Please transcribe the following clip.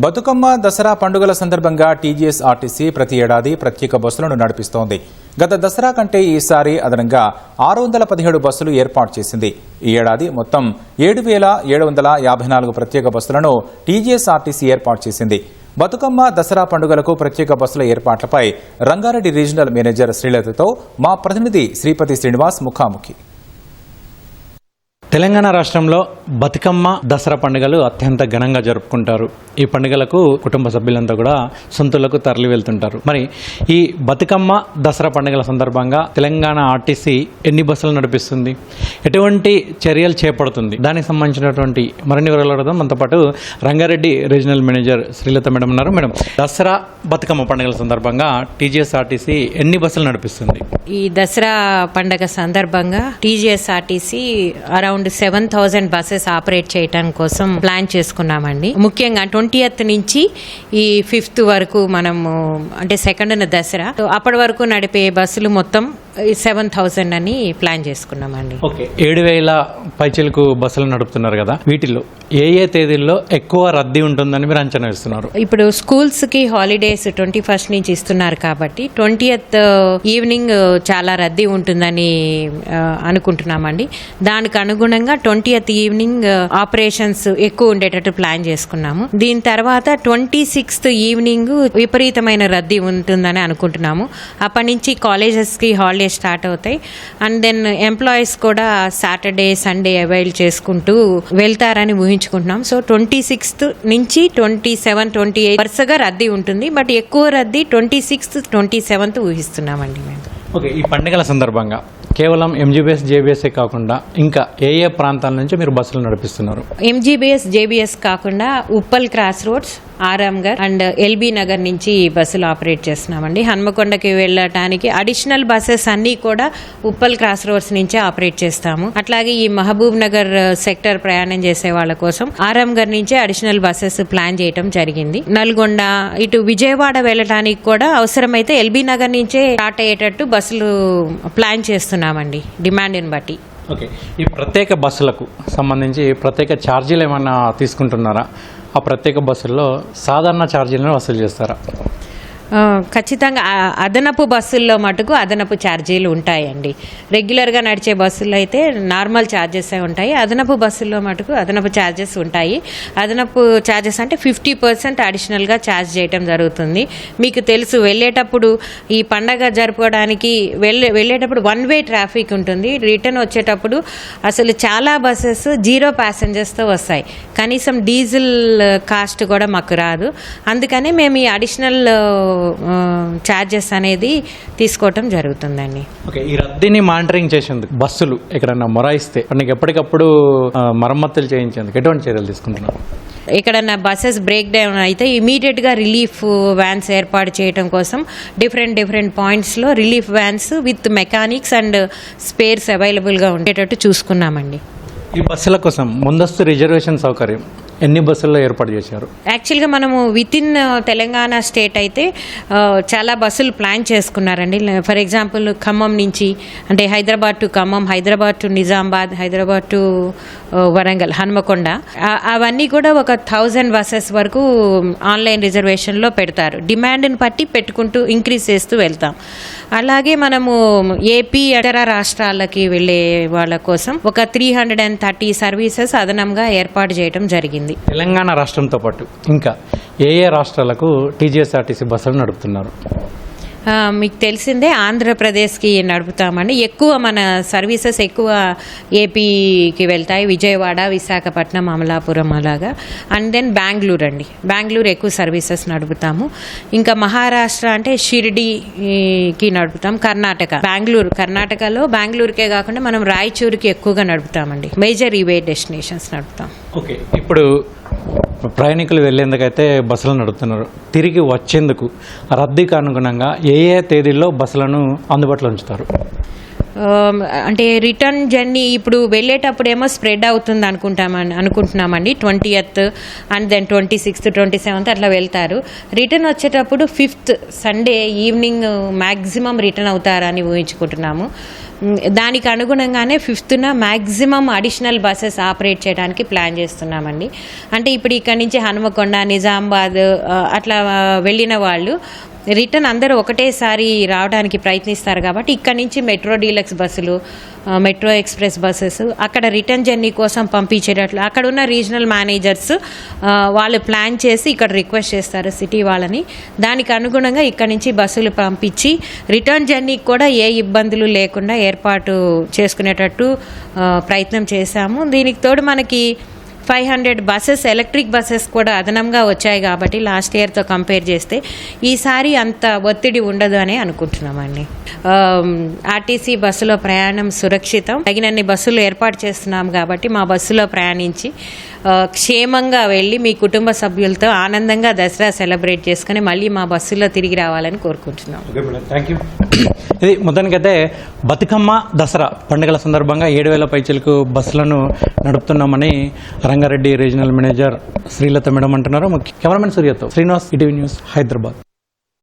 బతుకమ్మ దసరా పండుగల సందర్భంగా TGS RTC ప్రతి ఏడాది ప్రత్యేక బస్సులను నడిపిస్తోంది. గత దసరా కంటే ఈసారి అదనంగా 617 బస్సులు ఏర్పాటు చేసింది. ఈ ఏడాది మొత్తం 7,754 ప్రత్యేక బస్సులను టీజీఎస్ ఆర్టీసీ ఏర్పాటు చేసింది. బతుకమ్మ దసరా పండుగలకు ప్రత్యేక బస్సుల ఏర్పాట్లపై రంగారెడ్డి రీజనల్ మేనేజర్ శ్రీలతతో మా ప్రతినిధి శ్రీపతి శ్రీనివాస్ ముఖాముఖి. తెలంగాణ రాష్ట్రంలో బతుకమ్మ దసరా పండుగలు అత్యంత ఘనంగా జరుపుకుంటారు. ఈ పండుగలకు కుటుంబ సభ్యులంతా కూడా సొంతలకు తరలి వెళ్తుంటారు. మరి ఈ బతుకమ్మ దసరా పండుగల సందర్భంగా తెలంగాణ ఆర్టీసీ ఎన్ని బస్సులు నడిపిస్తుంది, ఎటువంటి చర్యలు చేపడుతుంది, దానికి సంబంధించినటువంటి మరిన్ని వివరాలు అడగడం మనతో పాటు Rangareddy regional manager Srilatha madam ఉన్నారు. మేడం, దసరా బతుకమ్మ పండుగల సందర్భంగా టీజీఎస్ ఆర్టీసీ ఎన్ని బస్సులు నడిపిస్తుంది? ఈ దసరా పండుగ సందర్భంగా TGS RTC around 7,000 buses operate చేయడం కోసం ప్లాన్ చేసుకున్నామండి. ముఖ్యంగా 20th నుంచి ఈ 5th వరకు మనము అంటే సెకండ్ దసరా అప్పటి వరకు నడిపే బస్సులు మొత్తం 7,000 అని ప్లాన్ చేసుకున్నామండి. ఓకే, 7,000 పైచలకు బస్సులు నడుపుతున్నారు కదా, వీటిలో ఏ ఏ తేదీల్లో ఎక్కువ రద్దీ ఉంటుందని మీరు అంచనా వేస్తున్నారు? ఇప్పుడు స్కూల్స్ కి హాలిడేస్ 21st నుంచి ఇస్తున్నారు కాబట్టి 20th ఈవినింగ్ చాలా రద్దీ ఉంటుందని అనుకుంటున్నామండి. దానికి అనుగుణంగా 20th ఈవినింగ్ ఆపరేషన్స్ ఎక్కువ ఉండేటట్టు ప్లాన్ చేసుకున్నాము. దీని తర్వాత 26th ఈవినింగ్ విపరీతమైన రద్దీ ఉంటుందని అనుకుంటున్నాము. అప్పటి నుంచి కాలేజెస్ కి హాలిడేస్ స్టార్ట్ అవుతాయి. అండ్ దెన్ ఎంప్లాయీస్ కూడా సాటర్డే సండే అవైల్ చేసుకుంటూ వెళ్తారని ఊహించుకుంటున్నాం. సో 26th నుంచి 27, 28 వరుసగా రద్దీ ఉంటుంది. బట్ ఎక్కువ రద్దీ 26th, 27th ఊహిస్తున్నామండి మేము. ఓకే, ఈ పండుగల సందర్భంగా కేవలం ఎంజీబీఎస్, జేబీఎస్ఏ కాకుండా ఇంకా ఏ ఏ ప్రాంతాల నుంచి మీరు బస్సులు నడిపిస్తున్నారు? ఎంజీబీఎస్, జేబీఎస్ కాకుండా Uppal cross roads, Aramghar and LB Nagar నుంచి బస్సులు ఆపరేట్ చేస్తున్నామండి. హన్మకొండకి వెళ్ళటానికి అడిషనల్ బస్సెస్ అన్నీ కూడా ఉప్పల్ క్రాస్ రోడ్స్ నుంచే ఆపరేట్ చేస్తాము. అట్లాగే ఈ మహబూబ్ నగర్ సెక్టర్ ప్రయాణం చేసే వాళ్ళ కోసం ఆరాంఘర్ నుంచే అడిషనల్ బస్సెస్ ప్లాన్ చేయడం జరిగింది. నల్గొండ ఇటు విజయవాడ వెళ్ళటానికి కూడా అవసరమైతే ఎల్బీ నగర్ నుంచే స్టార్ట్ అయ్యేటట్టు బస్సులు ప్లాన్ చేస్తున్నామండి డిమాండ్ని బట్టి. ఓకే, ఈ ప్రత్యేక బస్సులకు సంబంధించి ప్రత్యేక ఛార్జీలు ఏమైనా తీసుకుంటున్నారా? ఆ ప్రత్యేక బస్సుల్లో సాధారణ ఛార్జీలను వసూలు చేస్తారా? ఖచ్చితంగా అదనపు బస్సుల్లో మటుకు అదనపు ఛార్జీలు ఉంటాయండి. రెగ్యులర్గా నడిచే బస్సుల్లో అయితే నార్మల్ ఛార్జెస్ ఉంటాయి. అదనపు బస్సుల్లో మటుకు అదనపు ఛార్జెస్ ఉంటాయి. అదనపు ఛార్జెస్ అంటే 50% అడిషనల్గా ఛార్జ్ చేయడం జరుగుతుంది. మీకు తెలుసు, వెళ్ళేటప్పుడు ఈ పండగ జరుపుకోవడానికి వెళ్ళేటప్పుడు 1 వే ట్రాఫిక్ ఉంటుంది. రిటర్న్ వచ్చేటప్పుడు అసలు చాలా బస్సెస్ 0 ప్యాసింజర్స్తో వస్తాయి. కనీసం డీజిల్ కాస్ట్ కూడా మాకు రాదు. అందుకని మేము ఈ అడిషనల్ ఛార్జెస్ అనేది తీసుకోవటం జరుగుతుందండి. ఓకే, ఈ రద్దీని మానిటరింగ్ చేసేందుకు బస్సులు ఎక్కడన్నా మొరాయిస్తే మనకి ఎప్పటికప్పుడు మరమ్మతులు చేయించేందుకు ఎటువంటి చర్యలు తీసుకుంటున్నారు? ఎక్కడన్నా బస్సెస్ బ్రేక్ డౌన్ అయితే ఇమీడియట్గా రిలీఫ్ వ్యాన్స్ ఏర్పాటు చేయడం కోసం డిఫరెంట్ పాయింట్స్లో relief vans with mechanics and spares అవైలబుల్గా ఉండేటట్టు చూసుకున్నామండి. ఈ బస్సుల కోసం ముందస్తు రిజర్వేషన్ సౌకర్యం ఎన్ని బస్సుల్లో ఏర్పాటు చేశారు? యాక్చువల్గా మనము విత్ ఇన్ తెలంగాణ స్టేట్ అయితే చాలా బస్సులు ప్లాన్ చేసుకున్నారండి. ఫర్ ఎగ్జాంపుల్ ఖమ్మం నుంచి అంటే Hyderabad to Khammam, Hyderabad to Nizamabad, Hyderabad to Warangal, Hanamkonda, అవన్నీ కూడా ఒక 1000 బస్సెస్ వరకు ఆన్లైన్ రిజర్వేషన్లో పెడతారు. డిమాండ్ని బట్టి పెట్టుకుంటూ ఇంక్రీజ్ చేస్తూ వెళ్తాం. అలాగే మనము ఏపీ ఇతర రాష్ట్రాలకి వెళ్ళే వాళ్ళ కోసం ఒక 330 సర్వీసెస్ అదనంగా ఏర్పాటు చేయడం జరిగింది. తెలంగాణ రాష్ట్రంతో పాటు ఇంకా ఏ ఏ రాష్ట్రాలకు టీజీఎస్ఆర్టీసీ బస్సులు నడుపుతున్నారు? మీకు తెలిసిందే, ఆంధ్రప్రదేశ్కి నడుపుతామండి. ఎక్కువ మన సర్వీసెస్ ఎక్కువ ఏపీకి వెళ్తాయి, విజయవాడ, విశాఖపట్నం, అమలాపురం అలాగా. అండ్ దెన్ బెంగళూరు అండి, బెంగళూరు ఎక్కువ సర్వీసెస్ నడుపుతాము. ఇంకా మహారాష్ట్ర అంటే షిరిడీకి నడుపుతాం. కర్ణాటకలో బెంగళూరుకే కాకుండా మనం రాయచూరుకి ఎక్కువగా నడుపుతామండి. మేజర్ ఈవే డెస్టినేషన్స్ నడుపుతాం. ఓకే, ఇప్పుడు ప్రయాణికులు వెళ్లేందుకైతే బస్సులు నడుపుతున్నారు. తిరిగి వచ్చేందుకు రద్దీకి అనుగుణంగా ఏ ఏ తేదీల్లో బస్సులను అందుబాటులో ఉంచుతారు? అంటే రిటర్న్ జర్నీ ఇప్పుడు వెళ్ళేటప్పుడు ఏమో స్ప్రెడ్ అవుతుంది అనుకుంటున్నామండి. 20th and then 26th, 27th అట్లా వెళ్తారు. రిటర్న్ వచ్చేటప్పుడు 5th Sunday evening maximum return అవుతారని ఊహించుకుంటున్నాము. దానికి అనుగుణంగానే 5th maximum additional buses operate చేయడానికి ప్లాన్ చేస్తున్నామండి. అంటే ఇప్పుడు ఇక్కడ నుంచి హనుమకొండ, నిజామాబాద్ అట్లా వెళ్ళిన వాళ్ళు రిటర్న్ అందరూ ఒకటేసారి రావడానికి ప్రయత్నిస్తారు కాబట్టి ఇక్కడ నుంచి మెట్రో డీలక్స్ బస్సులు, మెట్రో ఎక్స్ప్రెస్ బస్సెస్ అక్కడ రిటర్న్ జర్నీ కోసం పంపించేటట్లు అక్కడ ఉన్న రీజనల్ మేనేజర్స్ వాళ్ళు ప్లాన్ చేసి ఇక్కడ రిక్వెస్ట్ చేస్తారు సిటీ వాళ్ళని. దానికి అనుగుణంగా ఇక్కడ నుంచి బస్సులు పంపించి రిటర్న్ జర్నీకి కూడా ఏ ఇబ్బందులు లేకుండా ఏర్పాటు చేసుకునేటట్టు ప్రయత్నం చేశాము. దీనికి తోడు మనకి 500 బస్సెస్ ఎలక్ట్రిక్ బస్సెస్ కూడా అదనంగా వచ్చాయి కాబట్టి లాస్ట్ ఇయర్తో కంపేర్ చేస్తే ఈసారి అంత ఒత్తిడి ఉండదు అని అనుకుంటున్నామండి. ఆర్టీసీ బస్సులో ప్రయాణం సురక్షితం. తగినన్ని బస్సులు ఏర్పాటు చేస్తున్నాం కాబట్టి మా బస్సులో ప్రయాణించి క్షేమంగా వెళ్ళి మీ కుటుంబ సభ్యులతో ఆనందంగా దసరా సెలబ్రేట్ చేసుకుని మళ్ళీ మా బస్సులో తిరిగి రావాలని కోరుకుంటున్నాం. Thank you. ఇది మొత్తానికైతే బతుకమ్మ దసరా పండుగల సందర్భంగా 7,000 పైచలకు బస్సులను నడుపుతున్నామని Rangareddy regional manager Srilatha madam అంటున్నారు. కెమెరామెన్ సూర్యతో శ్రీనివాస్, ఈటీవీ న్యూస్, హైదరాబాద్.